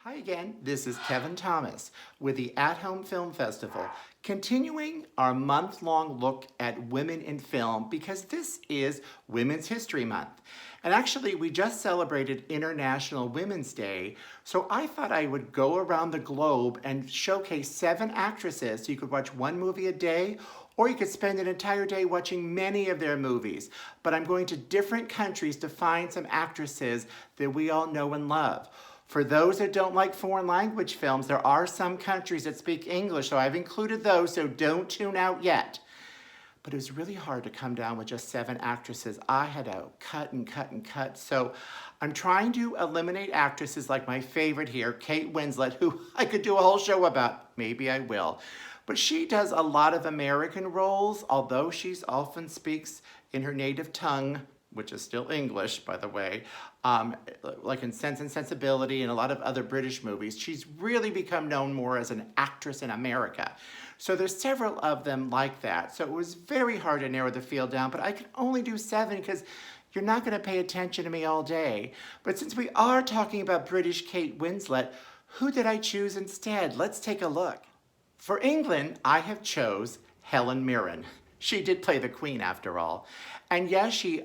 Hi again, this is Kevin Thomas with the At Home Film Festival, continuing our month-long look at women in film because this is Women's History Month. And actually, we just celebrated International Women's Day, so I thought I would go around the globe and showcase 7 actresses so you could watch one movie a day, or you could spend an entire day watching many of their movies. But I'm going to different countries to find some actresses that we all know and love. For those that don't like foreign language films, there are some countries that speak English, so I've included those, so don't tune out yet. But it was really hard to come down with just 7 actresses. I had to cut and cut and cut, so I'm trying to eliminate actresses like my favorite here, Kate Winslet, who I could do a whole show about. Maybe I will. But she does a lot of American roles, although she often speaks in her native tongue, which is still English, by the way, like in Sense and Sensibility and a lot of other British movies. She's really become known more as an actress in America. So there's several of them like that. So it was very hard to narrow the field down, but I could only do 7 because you're not going to pay attention to me all day. But since we are talking about British Kate Winslet, who did I choose instead? Let's take a look. For England, I have chose Helen Mirren. She did play the Queen after all. And yes, she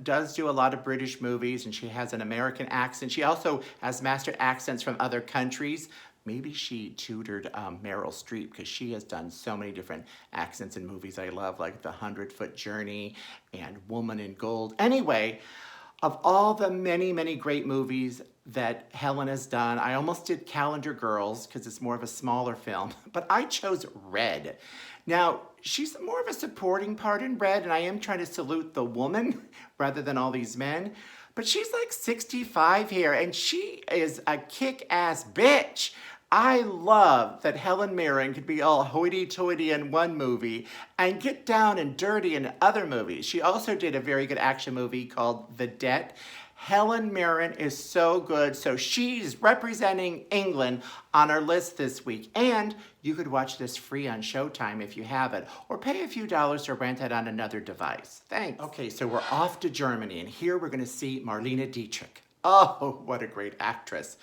does do a lot of British movies and she has an American accent. She also has mastered accents from other countries. Maybe she tutored Meryl Streep because she has done so many different accents in movies I love, like The 100-Foot Journey and Woman in Gold. Anyway, of all the many, many great movies that Helen has done, I almost did Calendar Girls because it's more of a smaller film, but I chose Red. Now, she's more of a supporting part in Red, and I am trying to salute the woman rather than all these men, but she's like 65 here, and she is a kick-ass bitch. I love that Helen Mirren could be all hoity-toity in one movie and get down and dirty in other movies. She also did a very good action movie called The Debt. Helen Mirren is so good, so she's representing England on our list this week. And you could watch this free on Showtime if you have it, or pay a few dollars to rent it on another device. Thanks. Okay, so we're off to Germany, and here we're gonna see Marlene Dietrich. Oh, what a great actress.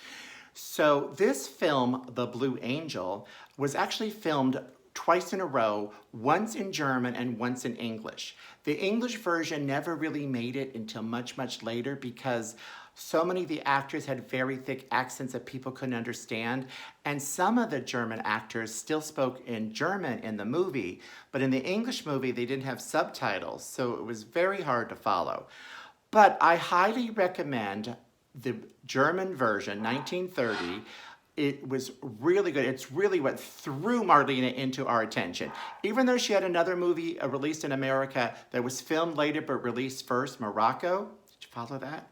So this film, The Blue Angel, was actually filmed twice in a row, once in German and once in English. The English version never really made it until much, much later because so many of the actors had very thick accents that people couldn't understand, and some of the German actors still spoke in German in the movie, but in the English movie they didn't have subtitles, so it was very hard to follow. But I highly recommend the German version, 1930. It was really good. It's really what threw Marlene into our attention. Even though she had another movie released in America that was filmed later but released first, Morocco. Did you follow that?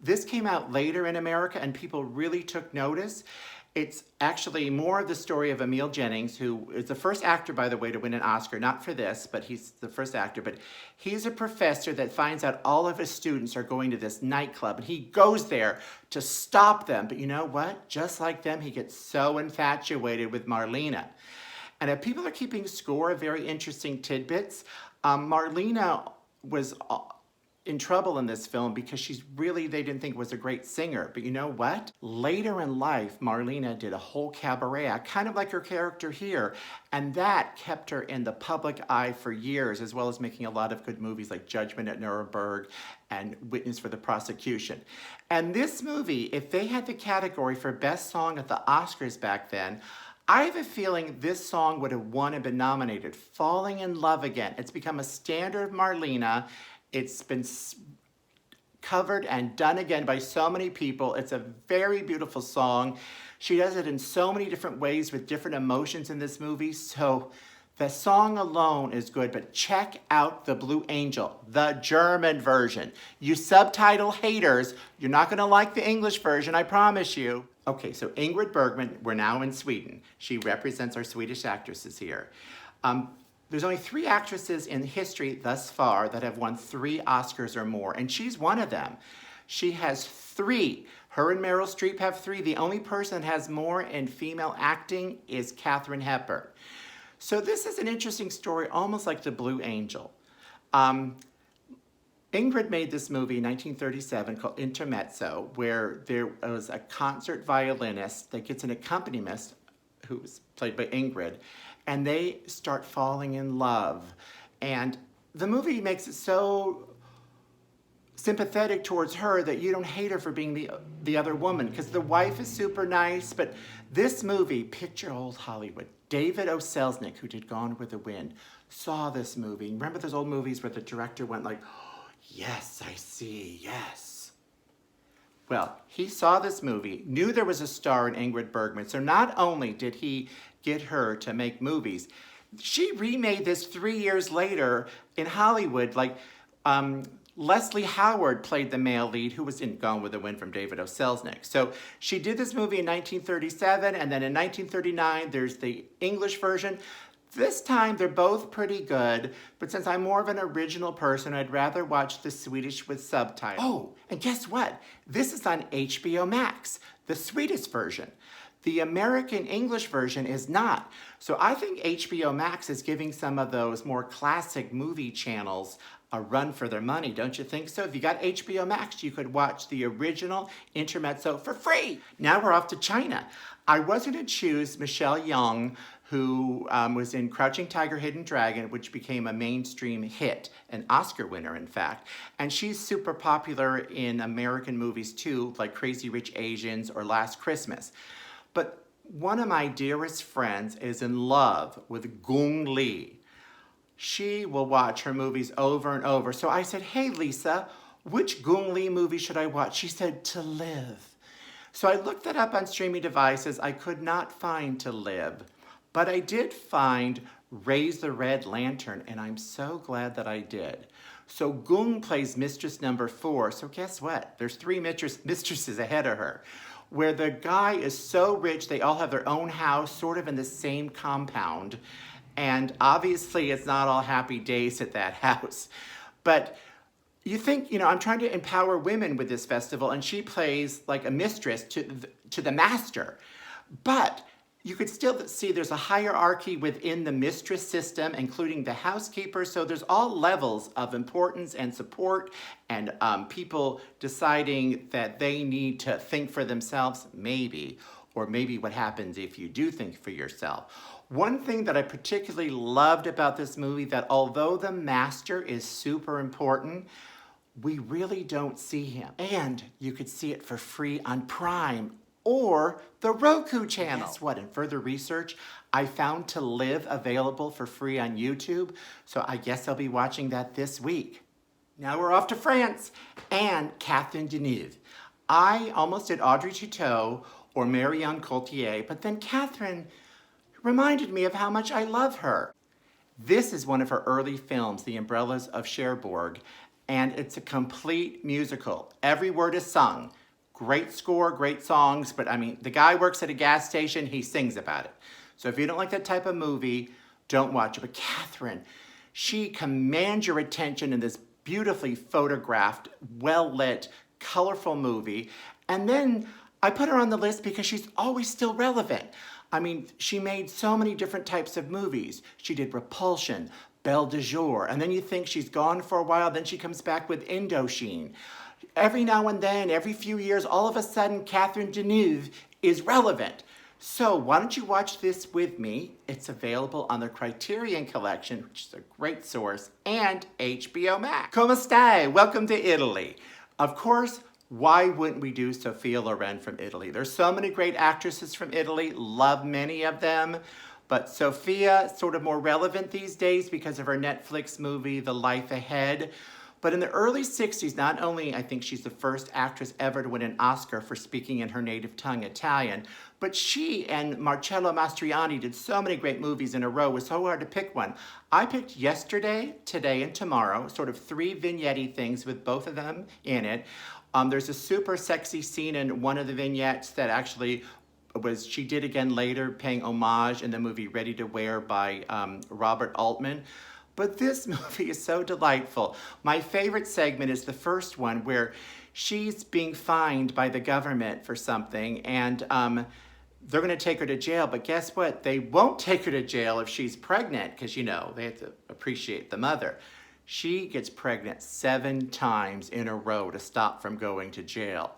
This came out later in America and people really took notice. It's actually more of the story of Emil Jennings, who is the first actor, by the way, to win an Oscar. Not for this, but he's the first actor. But he's a professor that finds out all of his students are going to this nightclub. And he goes there to stop them. But you know what? Just like them, he gets so infatuated with Marlene. And if people are keeping score of very interesting tidbits, Marlene was in trouble in this film because they didn't think was a great singer. But you know what? Later in life, Marlene did a whole cabaret act, kind of like her character here, and that kept her in the public eye for years, as well as making a lot of good movies like Judgment at Nuremberg and Witness for the Prosecution. And this movie, if they had the category for Best Song at the Oscars back then, I have a feeling this song would have won and been nominated. Falling in Love Again. It's become a standard of Marlene. It's been covered and done again by so many people. It's a very beautiful song. She does it in so many different ways with different emotions in this movie. So the song alone is good, but check out The Blue Angel, the German version. You subtitle haters, you're not gonna like the English version, I promise you. Okay, so Ingrid Bergman, we're now in Sweden. She represents our Swedish actresses here. There's only 3 actresses in history thus far that have won 3 Oscars or more, and she's one of them. She has 3. Her and Meryl Streep have 3. The only person that has more in female acting is Katharine Hepburn. So this is an interesting story, almost like The Blue Angel. Ingrid made this movie in 1937 called Intermezzo, where there was a concert violinist that gets an accompanist, who was played by Ingrid, and they start falling in love. And the movie makes it so sympathetic towards her that you don't hate her for being the other woman, because the wife is super nice. But this movie, picture old Hollywood. David O. Selznick, who did Gone with the Wind, saw this movie. Remember those old movies where the director went like, oh, yes, I see, yes. Well, he saw this movie, knew there was a star in Ingrid Bergman, so not only did he get her to make movies, she remade this 3 years later in Hollywood. Like, Leslie Howard played the male lead, who was in Gone with the Wind from David O. Selznick. So she did this movie in 1937, and then in 1939, there's the English version. This time, they're both pretty good, but since I'm more of an original person, I'd rather watch the Swedish with subtitles. Oh, and guess what? This is on HBO Max, the Swedish version. The American English version is not. So I think HBO Max is giving some of those more classic movie channels a run for their money, don't you think so? If you got HBO Max, you could watch the original Intermezzo for free. Now we're off to China. I was going to choose Michelle Yeoh, who was in Crouching Tiger, Hidden Dragon, which became a mainstream hit, an Oscar winner, in fact. And she's super popular in American movies too, like Crazy Rich Asians or Last Christmas. But one of my dearest friends is in love with Gong Li. She will watch her movies over and over. So I said, hey, Lisa, which Gong Li movie should I watch? She said, To Live. So I looked that up on streaming devices. I could not find To Live, but I did find Raise the Red Lantern, and I'm so glad that I did. So Gong plays mistress number 4. So guess what? There's 3 mistresses ahead of her, where the guy is so rich, they all have their own house, sort of in the same compound. And obviously, it's not all happy days at that house. But you think, I'm trying to empower women with this festival, and she plays like a mistress to the master. But you could still see there's a hierarchy within the mistress system, including the housekeeper. So there's all levels of importance and support, and people deciding that they need to think for themselves, maybe, or maybe what happens if you do think for yourself. One thing that I particularly loved about this movie, that although the master is super important, we really don't see him. And you could see it for free on Prime or the Roku channel. Guess what? In further research, I found To Live available for free on YouTube, so I guess I'll be watching that this week. Now we're off to France and Catherine Deneuve. I almost did Audrey Tautou or Marion Cotillard, but then Catherine reminded me of how much I love her. This is one of her early films, The Umbrellas of Cherbourg, and it's a complete musical. Every word is sung. Great score, great songs, but the guy works at a gas station, he sings about it. So if you don't like that type of movie, don't watch it. But Catherine, she commands your attention in this beautifully photographed, well-lit, colorful movie. And then I put her on the list because she's always still relevant. She made so many different types of movies. She did Repulsion, Belle de Jour, and then you think she's gone for a while, then she comes back with Indochine. Every now and then, every few years, all of a sudden, Catherine Deneuve is relevant. So why don't you watch this with me? It's available on the Criterion Collection, which is a great source, and HBO Max. Come stai? Welcome to Italy. Of course, why wouldn't we do Sophia Loren from Italy? There's so many great actresses from Italy, love many of them, but Sophia, sort of more relevant these days because of her Netflix movie, The Life Ahead. But in the early 60s, not only I think she's the first actress ever to win an Oscar for speaking in her native tongue, Italian, but she and Marcello Mastroianni did so many great movies in a row. It was so hard to pick one. I picked Yesterday, Today, and Tomorrow, sort of 3 vignette things with both of them in it. There's a super sexy scene in one of the vignettes that actually she did again later, paying homage in the movie Ready to Wear by Robert Altman. But this movie is so delightful. My favorite segment is the first one where she's being fined by the government for something, and they're going to take her to jail. But guess what? They won't take her to jail if she's pregnant, because, they have to appreciate the mother. She gets pregnant 7 times in a row to stop from going to jail.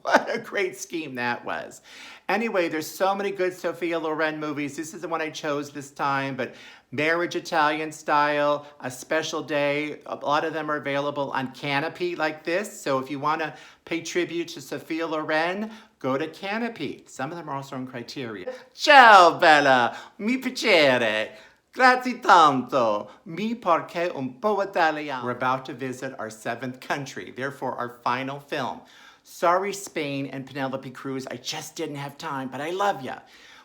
What a great scheme that was. Anyway, there's so many good Sophia Loren movies. This is the one I chose this time, but Marriage Italian Style, A Special Day, a lot of them are available on Canopy like this. So if you want to pay tribute to Sophia Loren, go to Canopy. Some of them are also on Criteria. Ciao bella, mi piacere. Grazie tanto. Mi perché un po' italiano. We're about to visit our 7th country, therefore our final film. Sorry, Spain and Penelope Cruz, I just didn't have time, but I love ya.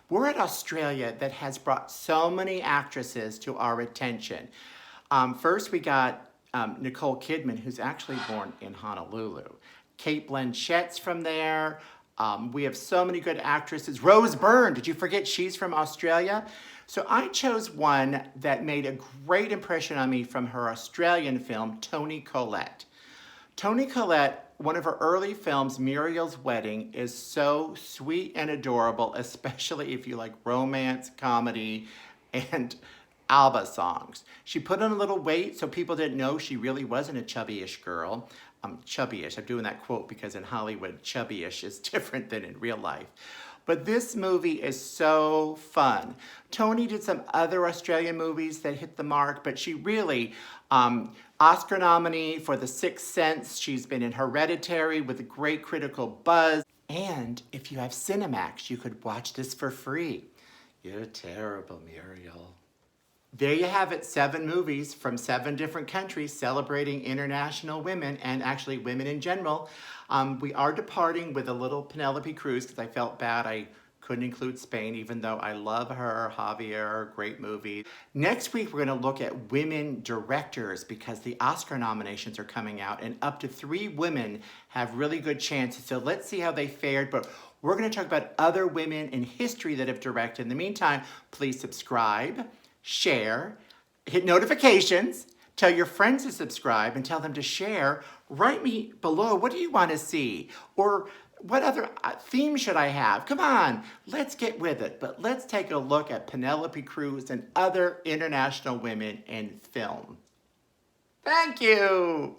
We're at Australia that has brought so many actresses to our attention. First, we got Nicole Kidman, who's actually born in Honolulu. Kate Blanchett's from there. We have so many good actresses. Rose Byrne, did you forget she's from Australia? So I chose one that made a great impression on me from her Australian film, Toni Collette. Toni Collette, one of her early films, Muriel's Wedding, is so sweet and adorable, especially if you like romance, comedy, and ABBA songs. She put on a little weight so people didn't know she really wasn't a chubby-ish girl. Chubby-ish, I'm doing that quote because in Hollywood, chubby-ish is different than in real life. But this movie is so fun. Toni did some other Australian movies that hit the mark, but she really, Oscar nominee for The Sixth Sense. She's been in Hereditary with a great critical buzz. And if you have Cinemax, you could watch this for free. You're terrible, Muriel. There you have it, 7 movies from 7 different countries celebrating international women and actually women in general. We are departing with a little Penelope Cruz because I felt bad I couldn't include Spain, even though I love her, Javier, great movie. Next week, we're gonna look at women directors because the Oscar nominations are coming out and up to 3 women have really good chances. So let's see how they fared, but we're gonna talk about other women in history that have directed. In the meantime, please subscribe, share, hit notifications, tell your friends to subscribe and tell them to share. Write me below, what do you want to see? Or what other theme should I have? Come on, let's get with it. But let's take a look at Penelope Cruz and other international women in film. Thank you.